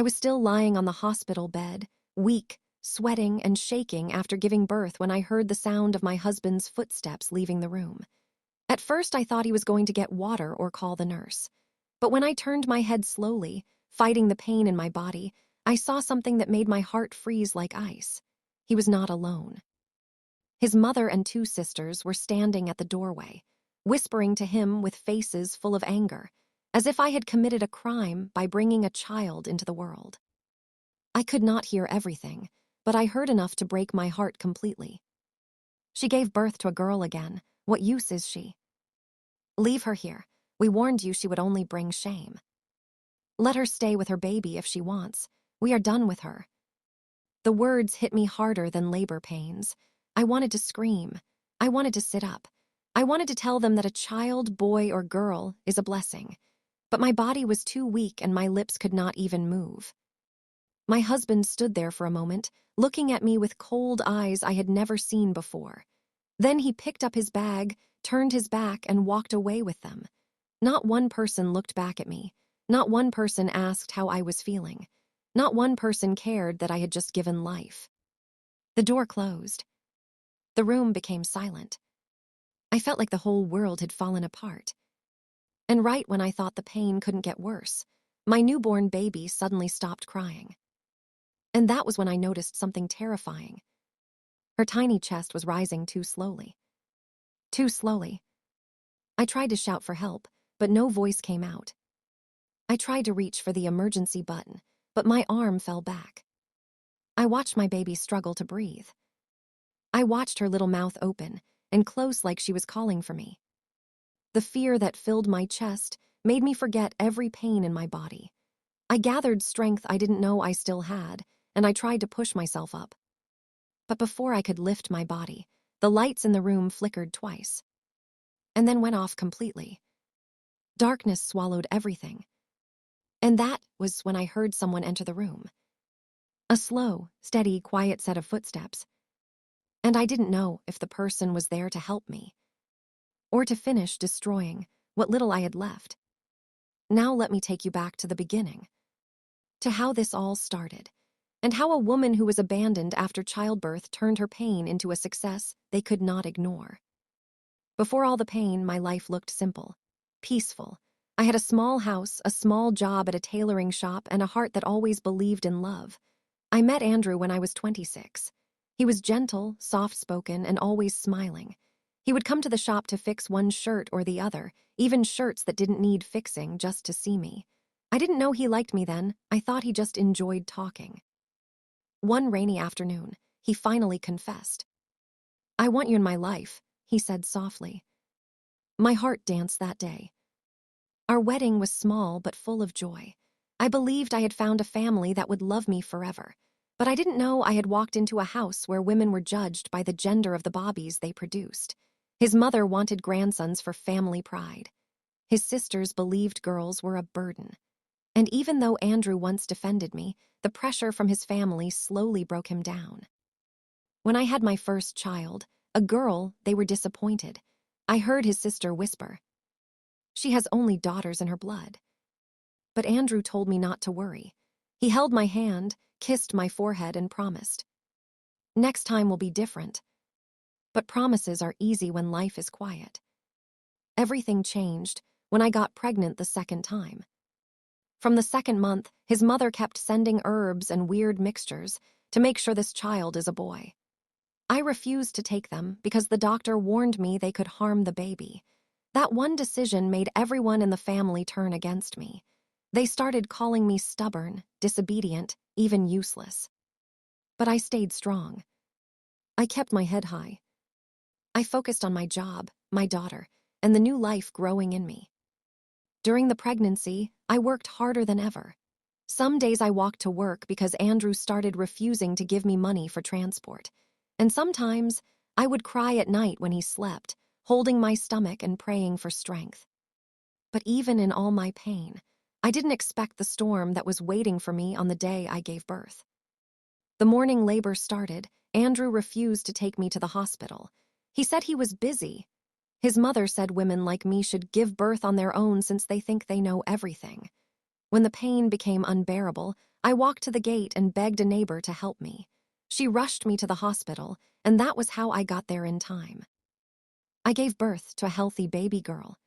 was still lying on the hospital bed, weak, sweating and shaking after giving birth when I heard the sound of my husband's footsteps leaving the room. At first, I thought he was going to get water or call the nurse. But when I turned my head slowly, fighting the pain in my body, I saw something that made my heart freeze like ice. He was not alone. His mother and 2 sisters were standing at the doorway, whispering to him with faces full of anger, as if I had committed a crime by bringing a child into the world. I could not hear everything, but I heard enough to break my heart completely. She gave birth to a girl again. What use is she? Leave her here. We warned you she would only bring shame. Let her stay with her baby if she wants. We are done with her. The words hit me harder than labor pains. I wanted to scream. I wanted to sit up. I wanted to tell them that a child, boy or girl, is a blessing. But my body was too weak and my lips could not even move. My husband stood there for a moment, looking at me with cold eyes I had never seen before. Then he picked up his bag, turned his back, and walked away with them. Not one person looked back at me. Not one person asked how I was feeling. Not one person cared that I had just given life. The door closed. The room became silent. I felt like the whole world had fallen apart. And right when I thought the pain couldn't get worse, my newborn baby suddenly stopped crying. And that was when I noticed something terrifying. Her tiny chest was rising too slowly. Too slowly. I tried to shout for help, but no voice came out. I tried to reach for the emergency button, but my arm fell back. I watched my baby struggle to breathe. I watched her little mouth open and close like she was calling for me. The fear that filled my chest made me forget every pain in my body. I gathered strength I didn't know I still had, and I tried to push myself up. But before I could lift my body, the lights in the room flickered twice, and then went off completely. Darkness swallowed everything. And that was when I heard someone enter the room. A slow, steady, quiet set of footsteps. And I didn't know if the person was there to help me, or to finish destroying what little I had left. Now let me take you back to the beginning, to how this all started, and how a woman who was abandoned after childbirth turned her pain into a success they could not ignore. Before all the pain, my life looked simple, peaceful. I had a small house, a small job at a tailoring shop, and a heart that always believed in love. I met Andrew when I was 26. He was gentle, soft-spoken, and always smiling. He would come to the shop to fix one shirt or the other, even shirts that didn't need fixing, just to see me. I didn't know he liked me then. I thought he just enjoyed talking. One rainy afternoon, he finally confessed. "I want you in my life," he said softly. My heart danced that day. Our wedding was small but full of joy. I believed I had found a family that would love me forever, but I didn't know I had walked into a house where women were judged by the gender of the babies they produced. His mother wanted grandsons for family pride. His sisters believed girls were a burden. And even though Andrew once defended me, the pressure from his family slowly broke him down. When I had my first child, a girl, they were disappointed. I heard his sister whisper, "She has only daughters in her blood." But Andrew told me not to worry. He held my hand, kissed my forehead, and promised, "Next time will be different." But promises are easy when life is quiet. Everything changed when I got pregnant the second time. From the second month, his mother kept sending herbs and weird mixtures to make sure this child is a boy. I refused to take them because the doctor warned me they could harm the baby. That one decision made everyone in the family turn against me. They started calling me stubborn, disobedient, even useless. But I stayed strong. I kept my head high. I focused on my job, my daughter, and the new life growing in me. During the pregnancy, I worked harder than ever. Some days I walked to work because Andrew started refusing to give me money for transport. And sometimes I would cry at night when he slept, holding my stomach and praying for strength. But even in all my pain, I didn't expect the storm that was waiting for me on the day I gave birth. The morning labor started. Andrew refused to take me to the hospital. He said he was busy. His mother said women like me should give birth on their own since they think they know everything. When the pain became unbearable, I walked to the gate and begged a neighbor to help me. She rushed me to the hospital, and that was how I got there in time. I gave birth to a healthy baby girl.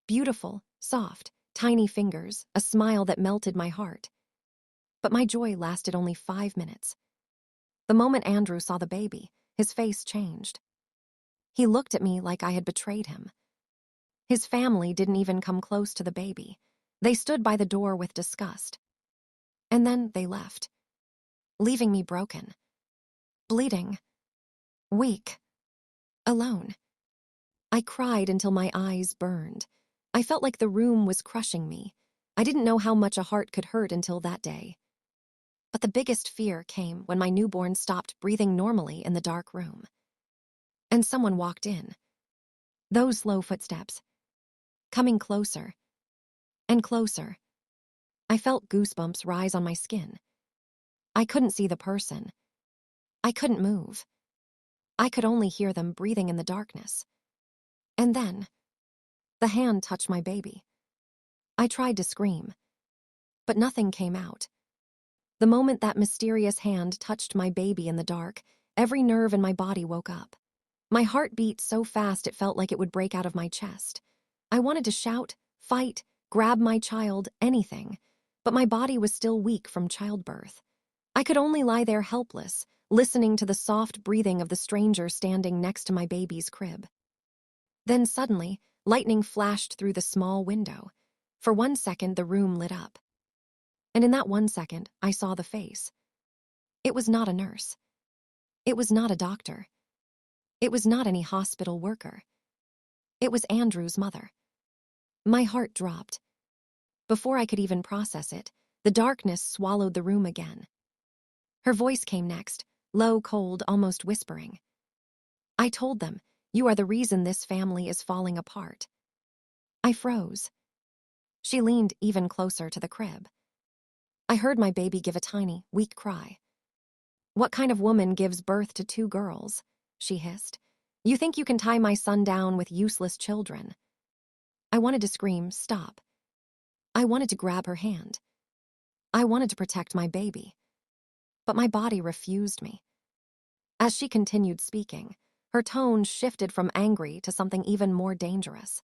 Beautiful, soft, tiny fingers, a smile that melted my heart. But my joy lasted only 5 minutes. The moment Andrew saw the baby, his face changed. He looked at me like I had betrayed him. His family didn't even come close to the baby. They stood by the door with disgust. And then they left, leaving me broken, bleeding, weak, alone. I cried until my eyes burned. I felt like the room was crushing me. I didn't know how much a heart could hurt until that day. But the biggest fear came when my newborn stopped breathing normally in the dark room. And someone walked in. Those slow footsteps, coming closer and closer. I felt goosebumps rise on my skin. I couldn't see the person. I couldn't move. I could only hear them breathing in the darkness. And then, the hand touched my baby. I tried to scream, but nothing came out. The moment that mysterious hand touched my baby in the dark, every nerve in my body woke up. My heart beat so fast it felt like it would break out of my chest. I wanted to shout, fight, grab my child, anything, but my body was still weak from childbirth. I could only lie there helpless, listening to the soft breathing of the stranger standing next to my baby's crib. Then suddenly, lightning flashed through the small window. For 1 second, the room lit up. And in that 1 second, I saw the face. It was not a nurse. It was not a doctor. It was not any hospital worker. It was Andrew's mother. My heart dropped. Before I could even process it, the darkness swallowed the room again. Her voice came next, low, cold, almost whispering. I told them, "You are the reason this family is falling apart." I froze. She leaned even closer to the crib. I heard my baby give a tiny, weak cry. "What kind of woman gives birth to 2 girls?" she hissed. "You think you can tie my son down with useless children?" I wanted to scream, "Stop." I wanted to grab her hand. I wanted to protect my baby. But my body refused me. As she continued speaking, her tone shifted from angry to something even more dangerous.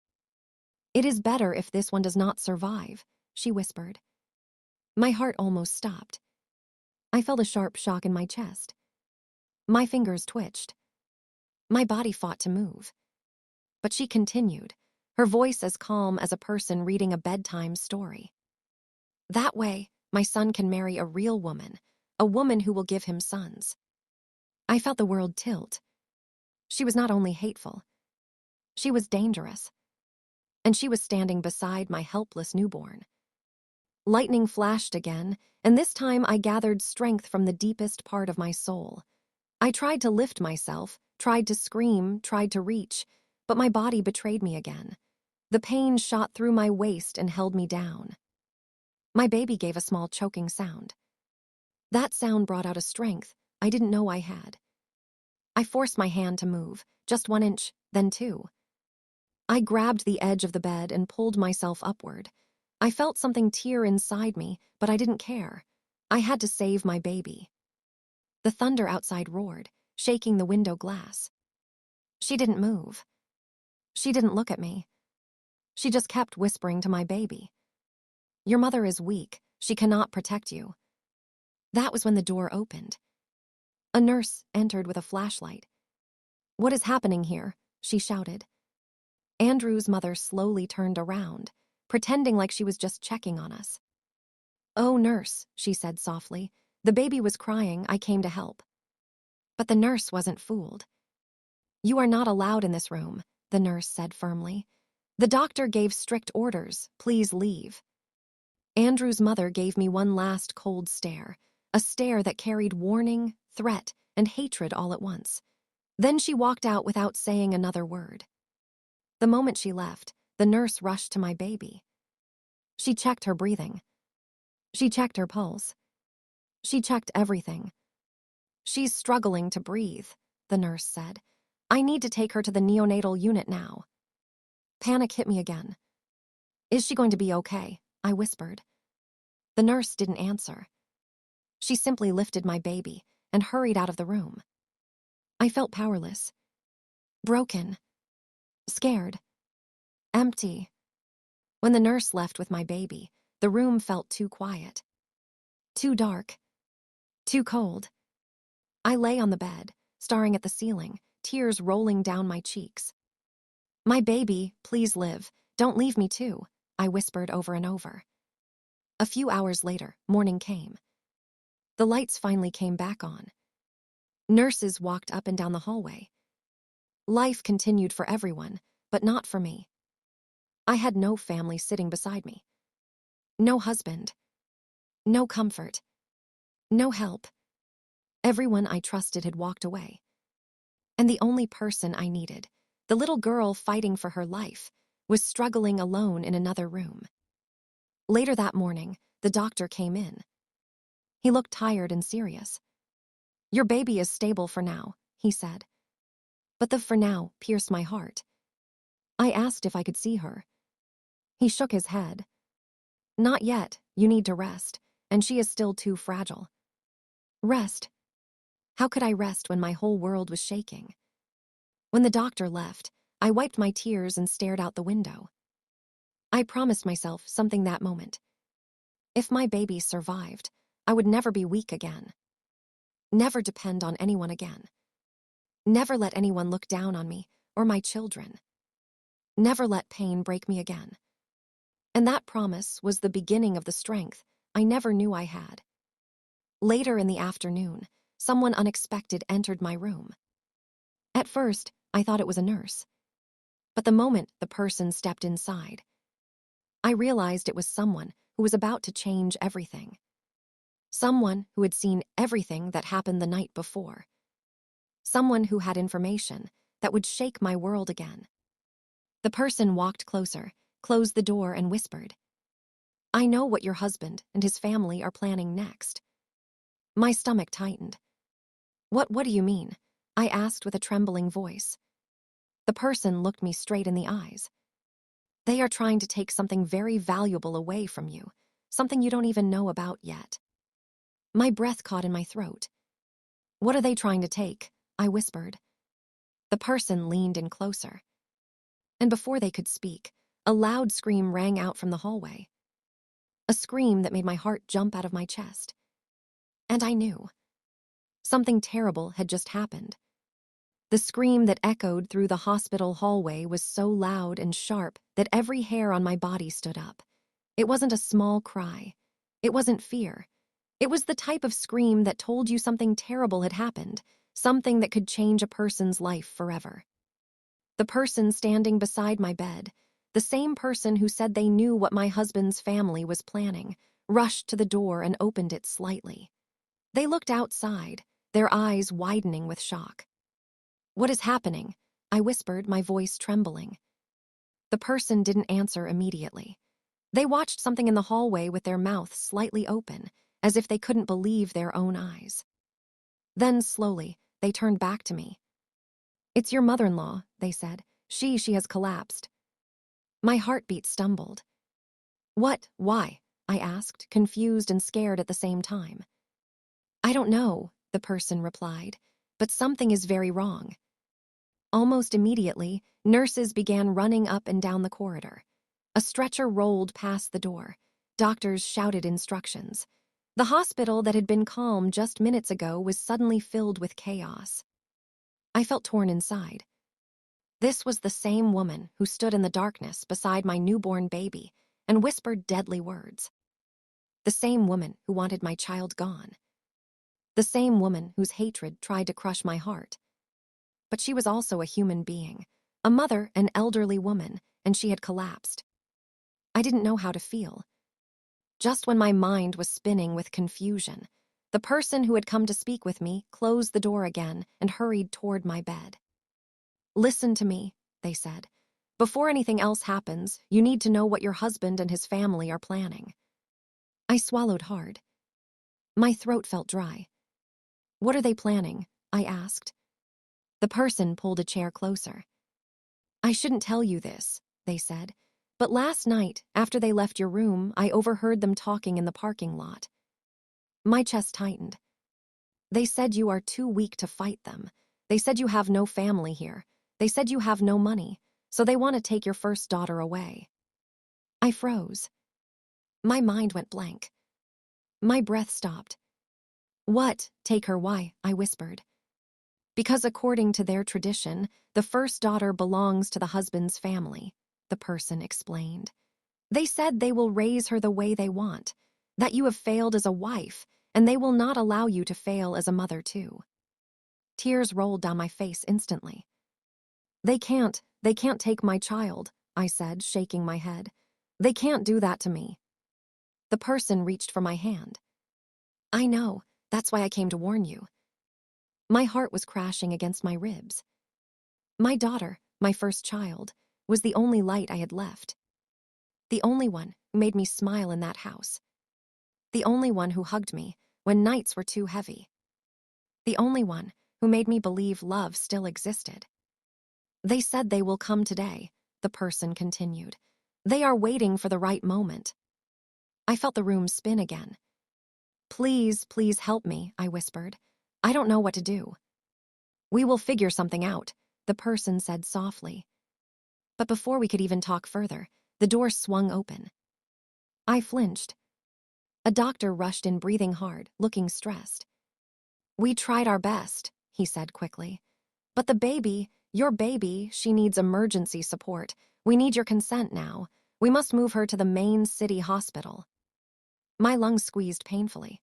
"It is better if this one does not survive," she whispered. My heart almost stopped. I felt a sharp shock in my chest. My fingers twitched. My body fought to move. But she continued, her voice as calm as a person reading a bedtime story. "That way, my son can marry a real woman, a woman who will give him sons." I felt the world tilt. She was not only hateful, she was dangerous. And she was standing beside my helpless newborn. Lightning flashed again, and this time I gathered strength from the deepest part of my soul. I tried to lift myself, tried to scream, tried to reach, but my body betrayed me again. The pain shot through my waist and held me down. My baby gave a small choking sound. That sound brought out a strength I didn't know I had. I forced my hand to move, just 1 inch, then 2. I grabbed the edge of the bed and pulled myself upward. I felt something tear inside me, but I didn't care. I had to save my baby. The thunder outside roared, shaking the window glass. She didn't move. She didn't look at me. She just kept whispering to my baby. "Your mother is weak. She cannot protect you." That was when the door opened. A nurse entered with a flashlight. "What is happening here?" she shouted. Andrew's mother slowly turned around, pretending like she was just checking on us. "Oh, nurse," she said softly. "The baby was crying. I came to help." But the nurse wasn't fooled. "You are not allowed in this room," the nurse said firmly. "The doctor gave strict orders. Please leave." Andrew's mother gave me one last cold stare, a stare that carried warning, threat, and hatred all at once. Then she walked out without saying another word. The moment she left, the nurse rushed to my baby. She checked her breathing. She checked her pulse. She checked everything. "She's struggling to breathe," the nurse said. "I need to take her to the neonatal unit now." Panic hit me again. "Is she going to be okay?" I whispered. The nurse didn't answer. She simply lifted my baby and hurried out of the room. I felt powerless, broken, scared, empty. When the nurse left with my baby, the room felt too quiet, too dark, too cold. I lay on the bed, staring at the ceiling, tears rolling down my cheeks. "My baby, please live. Don't leave me too," I whispered over and over. A few hours later, morning came. The lights finally came back on. Nurses walked up and down the hallway. Life continued for everyone, but not for me. I had no family sitting beside me. No husband. No comfort. No help. Everyone I trusted had walked away. And the only person I needed, the little girl fighting for her life, was struggling alone in another room. Later that morning, the doctor came in. He looked tired and serious. "Your baby is stable for now," he said. But the "for now" pierced my heart. I asked if I could see her. He shook his head. "Not yet, you need to rest, and she is still too fragile." Rest? How could I rest when my whole world was shaking? When the doctor left, I wiped my tears and stared out the window. I promised myself something that moment. If my baby survived, I would never be weak again. Never depend on anyone again. Never let anyone look down on me or my children. Never let pain break me again. And that promise was the beginning of the strength I never knew I had. Later in the afternoon, someone unexpected entered my room. At first, I thought it was a nurse. But the moment the person stepped inside, I realized it was someone who was about to change everything. Someone who had seen everything that happened the night before. Someone who had information that would shake my world again. The person walked closer, closed the door, and whispered, "I know what your husband and his family are planning next." My stomach tightened. What do you mean?" I asked with a trembling voice. The person looked me straight in the eyes. "They are trying to take something very valuable away from you, something you don't even know about yet." My breath caught in my throat. "What are they trying to take?" I whispered. The person leaned in closer. And before they could speak, a loud scream rang out from the hallway. A scream that made my heart jump out of my chest. And I knew. Something terrible had just happened. The scream that echoed through the hospital hallway was so loud and sharp that every hair on my body stood up. It wasn't a small cry. It wasn't fear. It was the type of scream that told you something terrible had happened, something that could change a person's life forever. The person standing beside my bed, the same person who said they knew what my husband's family was planning, rushed to the door and opened it slightly. They looked outside, their eyes widening with shock. "What is happening?" I whispered, my voice trembling. The person didn't answer immediately. They watched something in the hallway with their mouths slightly open, as if they couldn't believe their own eyes. Then, slowly, they turned back to me. "It's your mother-in-law," they said. She has collapsed." My heartbeat stumbled. "What? Why?" I asked, confused and scared at the same time. "I don't know," the person replied, "but something is very wrong." Almost immediately, nurses began running up and down the corridor. A stretcher rolled past the door. Doctors shouted instructions. The hospital that had been calm just minutes ago was suddenly filled with chaos. I felt torn inside. This was the same woman who stood in the darkness beside my newborn baby and whispered deadly words. The same woman who wanted my child gone. The same woman whose hatred tried to crush my heart. But she was also a human being, a mother, an elderly woman, and she had collapsed. I didn't know how to feel. Just when my mind was spinning with confusion, the person who had come to speak with me closed the door again and hurried toward my bed. "Listen to me," they said. "Before anything else happens, you need to know what your husband and his family are planning." I swallowed hard. My throat felt dry. "What are they planning?" I asked. The person pulled a chair closer. "I shouldn't tell you this," they said, "but last night, after they left your room, I overheard them talking in the parking lot." My chest tightened. They said you are too weak to fight them. They said you have no family here. They said you have no money, so they want to take your first daughter away. I froze. My mind went blank. My breath stopped. What? Take her? Why? I whispered. Because according to their tradition, the first daughter belongs to the husband's family, the person explained. They said they will raise her the way they want, that you have failed as a wife, and they will not allow you to fail as a mother too. Tears rolled down my face instantly. They can't take my child, I said, shaking my head. They can't do that to me. The person reached for my hand. I know, that's why I came to warn you. My heart was crashing against my ribs. My daughter, my first child, was the only light I had left. The only one who made me smile in that house. The only one who hugged me when nights were too heavy. The only one who made me believe love still existed. They said they will come today, the person continued. They are waiting for the right moment. I felt the room spin again. Please, please help me, I whispered. I don't know what to do. We will figure something out, the person said softly. But before we could even talk further, the door swung open. I flinched. A doctor rushed in, breathing hard, looking stressed. We tried our best, he said quickly. But the baby, your baby, she needs emergency support. We need your consent now. We must move her to the main city hospital. My lungs squeezed painfully.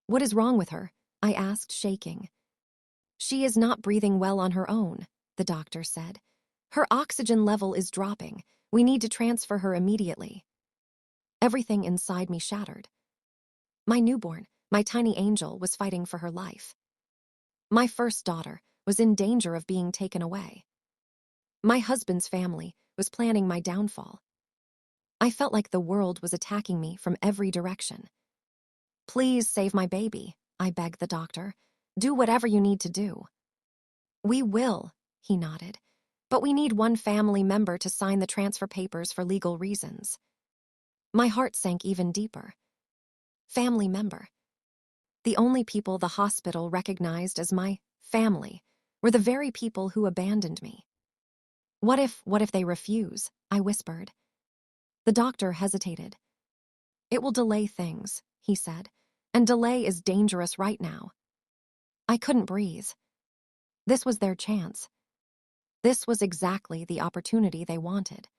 What is wrong with her? I asked, shaking. She is not breathing well on her own, the doctor said. Her oxygen level is dropping. We need to transfer her immediately. Everything inside me shattered. My newborn, my tiny angel, was fighting for her life. My first daughter was in danger of being taken away. My husband's family was planning my downfall. I felt like the world was attacking me from every direction. Please save my baby, I begged the doctor. Do whatever you need to do. We will, he nodded. But we need one family member to sign the transfer papers for legal reasons. My heart sank even deeper. Family member. The only people the hospital recognized as my family were the very people who abandoned me. What if they refuse? I whispered. The doctor hesitated. It will delay things, he said, and delay is dangerous right now. I couldn't breathe. This was their chance. This was exactly the opportunity they wanted.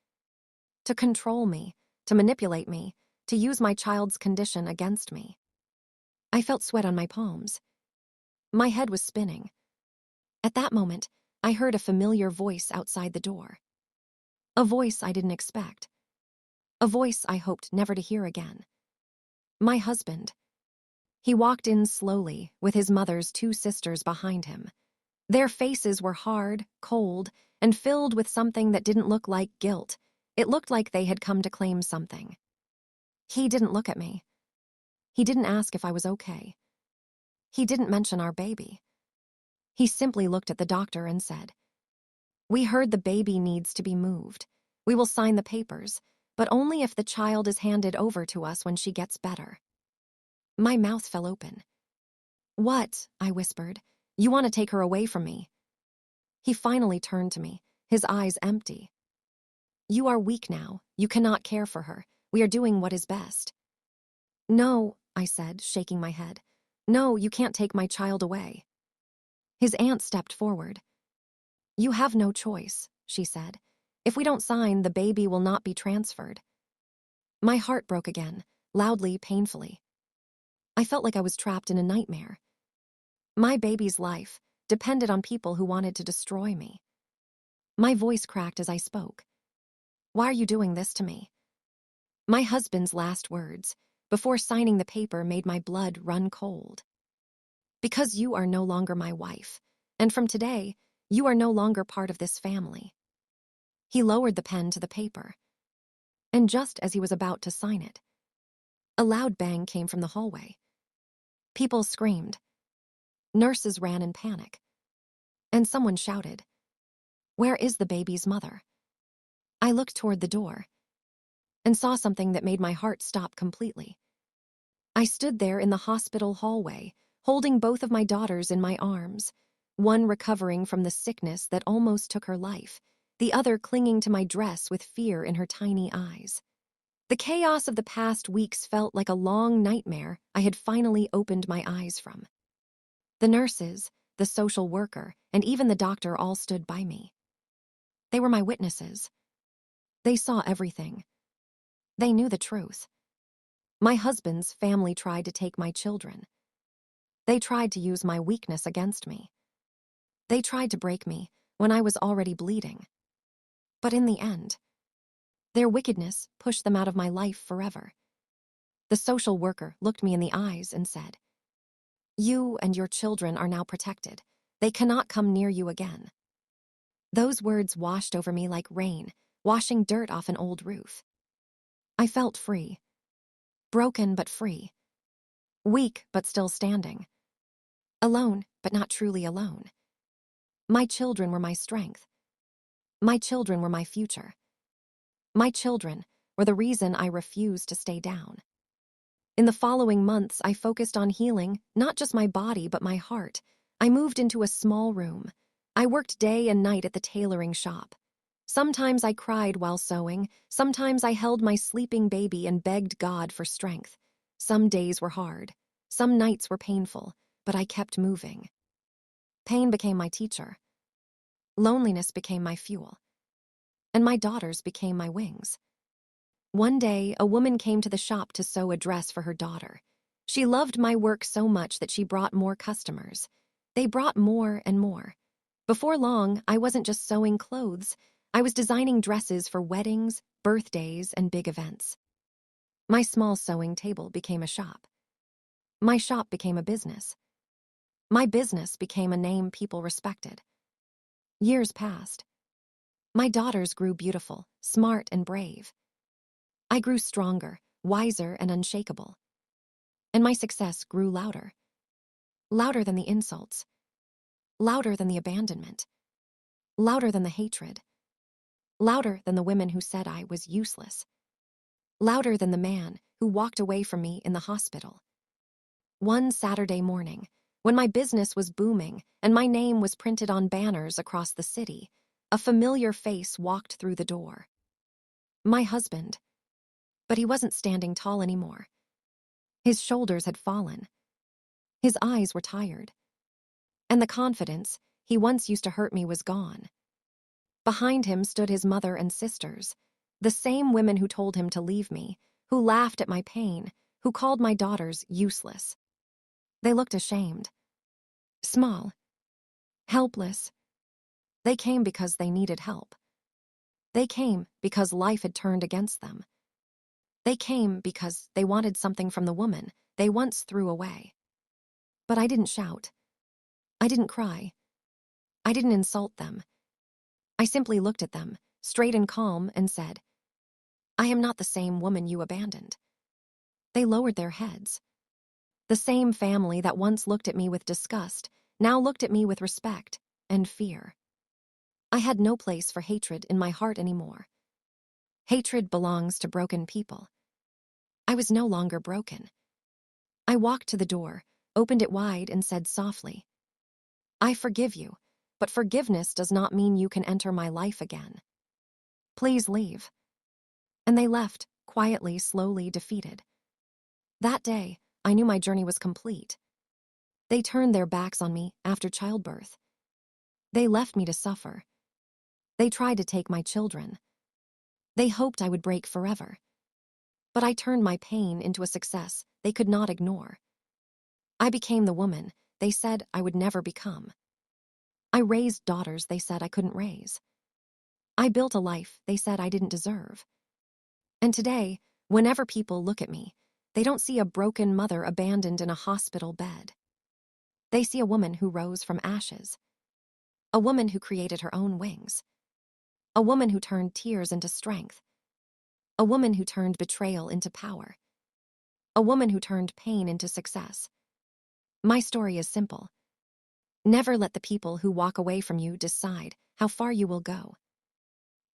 To control me, to manipulate me, to use my child's condition against me. I felt sweat on my palms. My head was spinning. At that moment, I heard a familiar voice outside the door. A voice I didn't expect. A voice I hoped never to hear again. My husband. He walked in slowly, with his mother's two sisters behind him. Their faces were hard, cold, and filled with something that didn't look like guilt. It looked like they had come to claim something. He didn't look at me. He didn't ask if I was okay. He didn't mention our baby. He simply looked at the doctor and said, "We heard the baby needs to be moved. We will sign the papers, but only if the child is handed over to us when she gets better." My mouth fell open. "What?" I whispered. "You want to take her away from me?" He finally turned to me, his eyes empty. "You are weak now. You cannot care for her. We are doing what is best." "No," I said, shaking my head. "No, you can't take my child away." His aunt stepped forward. "You have no choice," she said. "If we don't sign, the baby will not be transferred." My heart broke again, loudly, painfully. I felt like I was trapped in a nightmare. My baby's life depended on people who wanted to destroy me. My voice cracked as I spoke. "Why are you doing this to me?" My husband's last words, before signing the paper, made my blood run cold. "Because you are no longer my wife, and from today, you are no longer part of this family." He lowered the pen to the paper, and just as he was about to sign it, a loud bang came from the hallway. People screamed. Nurses ran in panic. And someone shouted, "Where is the baby's mother?" I looked toward the door and saw something that made my heart stop completely. I stood there in the hospital hallway, holding both of my daughters in my arms, one recovering from the sickness that almost took her life, the other clinging to my dress with fear in her tiny eyes. The chaos of the past weeks felt like a long nightmare I had finally opened my eyes from. The nurses, the social worker, and even the doctor all stood by me. They were my witnesses. They saw everything. They knew the truth. My husband's family tried to take my children. They tried to use my weakness against me. They tried to break me when I was already bleeding. But in the end, their wickedness pushed them out of my life forever. The social worker looked me in the eyes and said, "You and your children are now protected. They cannot come near you again." Those words washed over me like rain, washing dirt off an old roof. I felt free. Broken but free. Weak but still standing. Alone but not truly alone. My children were my strength. My children were my future. My children were the reason I refused to stay down. In the following months, I focused on healing, not just my body, but my heart. I moved into a small room. I worked day and night at the tailoring shop. Sometimes I cried while sewing. Sometimes I held my sleeping baby and begged God for strength. Some days were hard. Some nights were painful, but I kept moving. Pain became my teacher. Loneliness became my fuel. And my daughters became my wings. One day, a woman came to the shop to sew a dress for her daughter. She loved my work so much that she brought more customers. They brought more and more. Before long, I wasn't just sewing clothes. I was designing dresses for weddings, birthdays, and big events. My small sewing table became a shop. My shop became a business. My business became a name people respected. Years passed. My daughters grew beautiful, smart, and brave. I grew stronger, wiser, and unshakable. And my success grew louder. Louder than the insults. Louder than the abandonment. Louder than the hatred. Louder than the women who said I was useless. Louder than the man who walked away from me in the hospital. One Saturday morning, when my business was booming and my name was printed on banners across the city, a familiar face walked through the door. My husband. But he wasn't standing tall anymore. His shoulders had fallen. His eyes were tired. And the confidence he once used to hurt me was gone. Behind him stood his mother and sisters, the same women who told him to leave me, who laughed at my pain, who called my daughters useless. They looked ashamed. Small. Helpless. They came because they needed help. They came because life had turned against them. They came because they wanted something from the woman they once threw away. But I didn't shout. I didn't cry. I didn't insult them. I simply looked at them, straight and calm, and said, "I am not the same woman you abandoned." They lowered their heads. The same family that once looked at me with disgust now looked at me with respect and fear. I had no place for hatred in my heart anymore. Hatred belongs to broken people. I was no longer broken. I walked to the door, opened it wide, and said softly, "I forgive you, but forgiveness does not mean you can enter my life again. Please leave." And they left, quietly, slowly, defeated. That day, I knew my journey was complete. They turned their backs on me after childbirth. They left me to suffer. They tried to take my children. They hoped I would break forever. But I turned my pain into a success they could not ignore. I became the woman they said I would never become. I raised daughters they said I couldn't raise. I built a life they said I didn't deserve. And today, whenever people look at me, they don't see a broken mother abandoned in a hospital bed. They see a woman who rose from ashes. A woman who created her own wings. A woman who turned tears into strength. A woman who turned betrayal into power. A woman who turned pain into success. My story is simple. Never let the people who walk away from you decide how far you will go.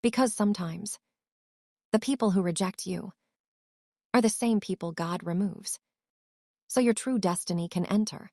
Because sometimes, the people who reject you are the same people God removes. so your true destiny can enter.